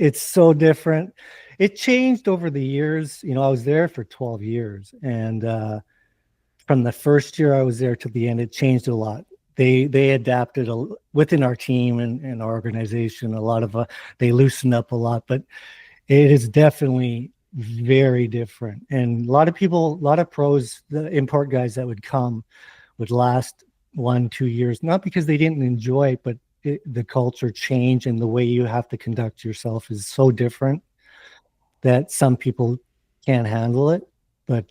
it's so different. It changed over the years. I was there for 12 years, and from the first year I was there to the end, it changed a lot. They adapted within our team and our organization. A lot of they loosened up a lot, but it is definitely very different. And a lot of people, a lot of pros, the import guys that would come would last 1-2 years, not because they didn't enjoy it, but the culture change and the way you have to conduct yourself is so different that some people can't handle it. But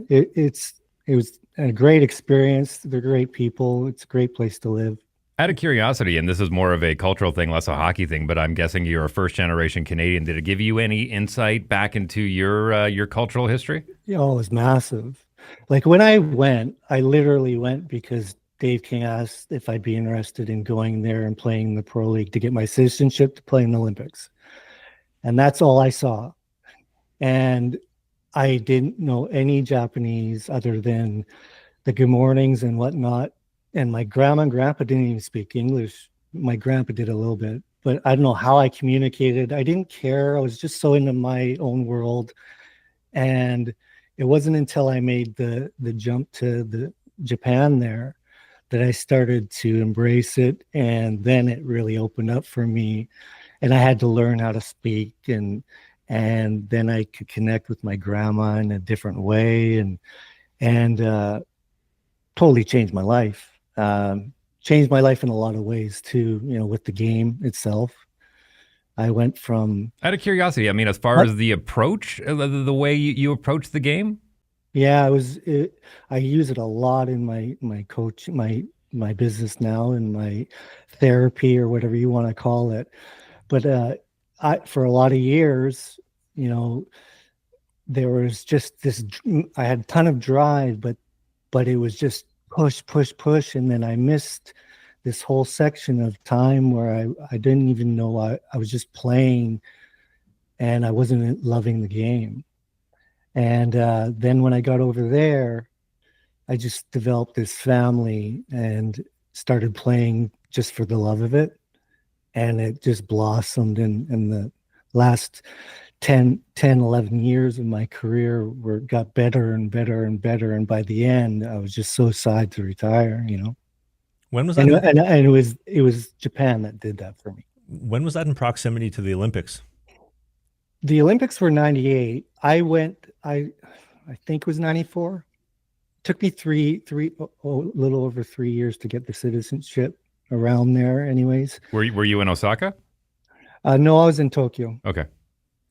it was a great experience. They're great people. It's a great place to live. Out of curiosity, and this is more of a cultural thing, less a hockey thing, but I'm guessing you're a first-generation Canadian. Did it give you any insight back into your cultural history? It was massive. Like when I went, I literally went because Dave King asked if I'd be interested in going there and playing in the Pro League to get my citizenship to play in the Olympics. And that's all I saw. And I didn't know any Japanese other than the good mornings and whatnot. And my grandma and grandpa didn't even speak English. My grandpa did a little bit, but I don't know how I communicated. I didn't care. I was just so into my own world. And it wasn't until I made the jump to the Japan there that I started to embrace it. And then it really opened up for me. And I had to learn how to speak, and then I could connect with my grandma in a different way, and totally changed my life. Changed my life in a lot of ways too, with the game itself. I went from... Out of curiosity, I mean, as far as the approach, the way you approach the game? Yeah, I use it a lot in my coach, my business now, and my therapy, or whatever you want to call it. But for a lot of years, there was just this, I had a ton of drive, but it was just push. And then I missed this whole section of time where I didn't even know I was just playing and I wasn't loving the game. And then when I got over there, I just developed this family and started playing just for the love of it. And it just blossomed in the last 10, 11 years of my career got better and better and better. And by the end, I was just so sad to retire, When was that? And it was Japan that did that for me. When was that in proximity to the Olympics? The Olympics were 98. I think it was 94. It took me a little over 3 years to get the citizenship, around there anyways. Were you in Osaka? No, I was in Tokyo. Okay.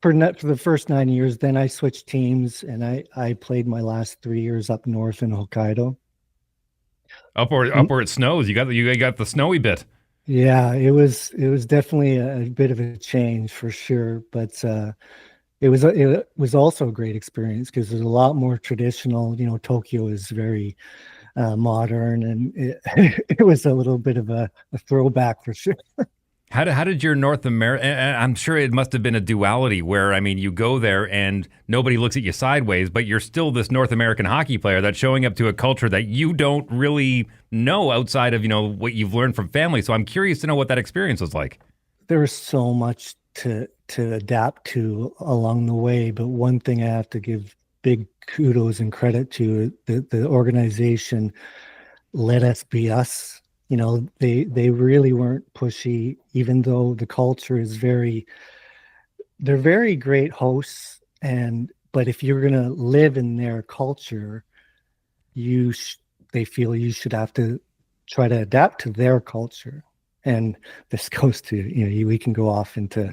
For the first 9 years. Then I switched teams, and I played my last 3 years up north in Hokkaido. Up where it snows. You got the snowy bit. Yeah, it was definitely a bit of a change for sure, but it was also a great experience because there's a lot more traditional. Tokyo is very modern, and it was a little bit of a throwback for sure. How did your North America? I'm sure it must have been a duality where, I mean, you go there and nobody looks at you sideways, but you're still this North American hockey player that's showing up to a culture that you don't really know outside of, what you've learned from family. So I'm curious to know what that experience was like. There was so much to adapt to along the way, but one thing I have to give big kudos and credit to, the organization let us be us. They really weren't pushy, even though the culture is they're very great hosts. But if you're going to live in their culture, they feel you should have to try to adapt to their culture. And this goes to, we can go off into...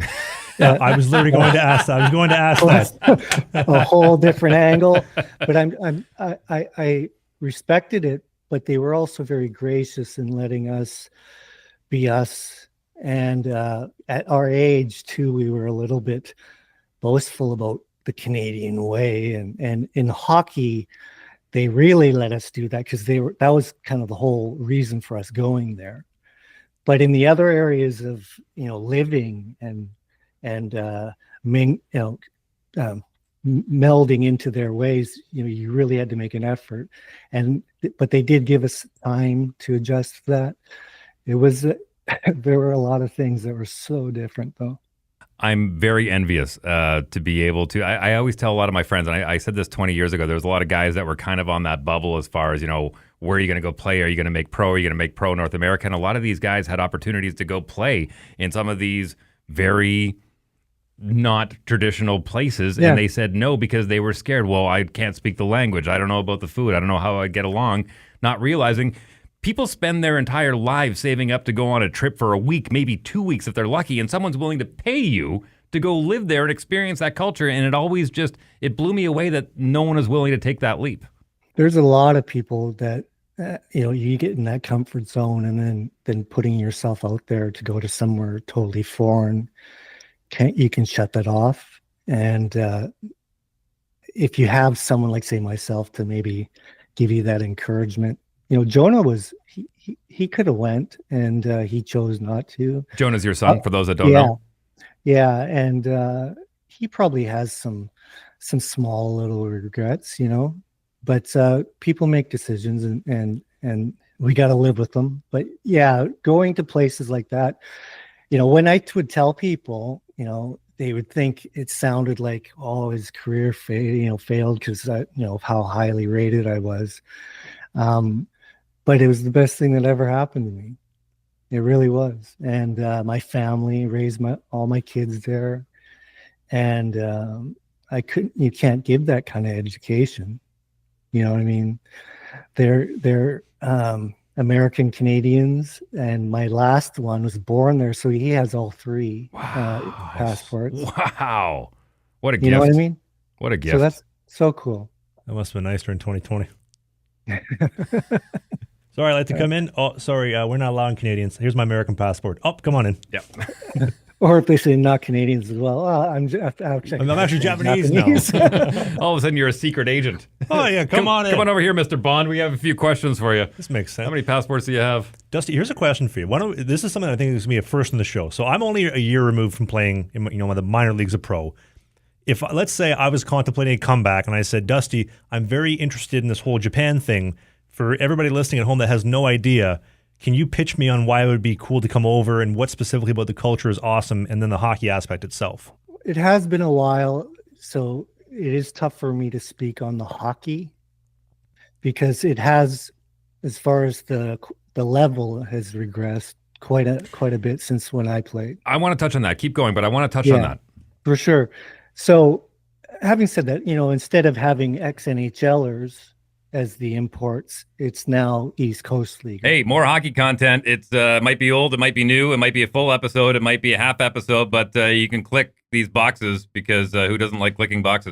I was literally going to ask that. I was going to ask that. A whole different angle, but I respected it. But they were also very gracious in letting us be us. And at our age, too, we were a little bit boastful about the Canadian way. And in hockey, they really let us do that because that was kind of the whole reason for us going there. But in the other areas of living and melding into their ways, you really had to make an effort. But they did give us time to adjust for that. It was there were a lot of things that were so different, though. I'm very envious to be able to. I always tell a lot of my friends, and I said this 20 years ago, there was a lot of guys that were kind of on that bubble as far as, where are you going to go play? Are you going to make pro? Are you going to make pro North America? And a lot of these guys had opportunities to go play in some of these very not traditional places. Yeah. And they said no because they were scared. Well, I can't speak the language. I don't know about the food. I don't know how I get along. Not realizing people spend their entire lives saving up to go on a trip for a week, maybe 2 weeks if they're lucky, and someone's willing to pay you to go live there and experience that culture. And it blew me away that no one is willing to take that leap. There's a lot of people that, you get in that comfort zone, and then putting yourself out there to go to somewhere totally foreign, you can shut that off. And if you have someone like, say, myself, to maybe give you that encouragement, Jonah he could have went, and he chose not to. Jonah's your son, for those that don't know. Yeah, and he probably has some small little regrets, but people make decisions, and we got to live with them. But yeah, going to places like that, when I would tell people, they would think it sounded like, oh, his career failed because how highly rated I was. But it was the best thing that ever happened to me. It really was. And my family raised all my kids there. And you can't give that kind of education. You know what I mean? They're American Canadians. And my last one was born there. So he has all three passports. Wow. What a gift. You know what I mean? What a gift. So that's so cool. That must have been nice during 2020. Sorry, I'd like to come in. Oh, sorry, we're not allowing Canadians. Here's my American passport. Oh, come on in. Yep. Or if they say not Canadians as well. I'm actually Japanese now. All of a sudden, you're a secret agent. Oh, yeah, come on in. Come on over here, Mr. Bond. We have a few questions for you. This makes sense. How many passports do you have? Dusty, here's a question for you. This is something I think is going to be a first in the show. So I'm only a year removed from playing in the minor leagues of pro. If, let's say, I was contemplating a comeback and I said, Dusty, I'm very interested in this whole Japan thing. For everybody listening at home that has no idea, can you pitch me on why it would be cool to come over and what specifically about the culture is awesome, and then the hockey aspect itself? It has been a while, so it is tough for me to speak on the hockey because it has, as far as the level has regressed quite a bit since when I played. I want to touch on that. Keep going, but I want to touch on that. For sure. So having said that, instead of having ex-NHLers as the imports, it's now East Coast League. Hey, more hockey content. It's might be old, it might be new, it might be a full episode, it might be a half episode, but you can click these boxes because who doesn't like clicking boxes?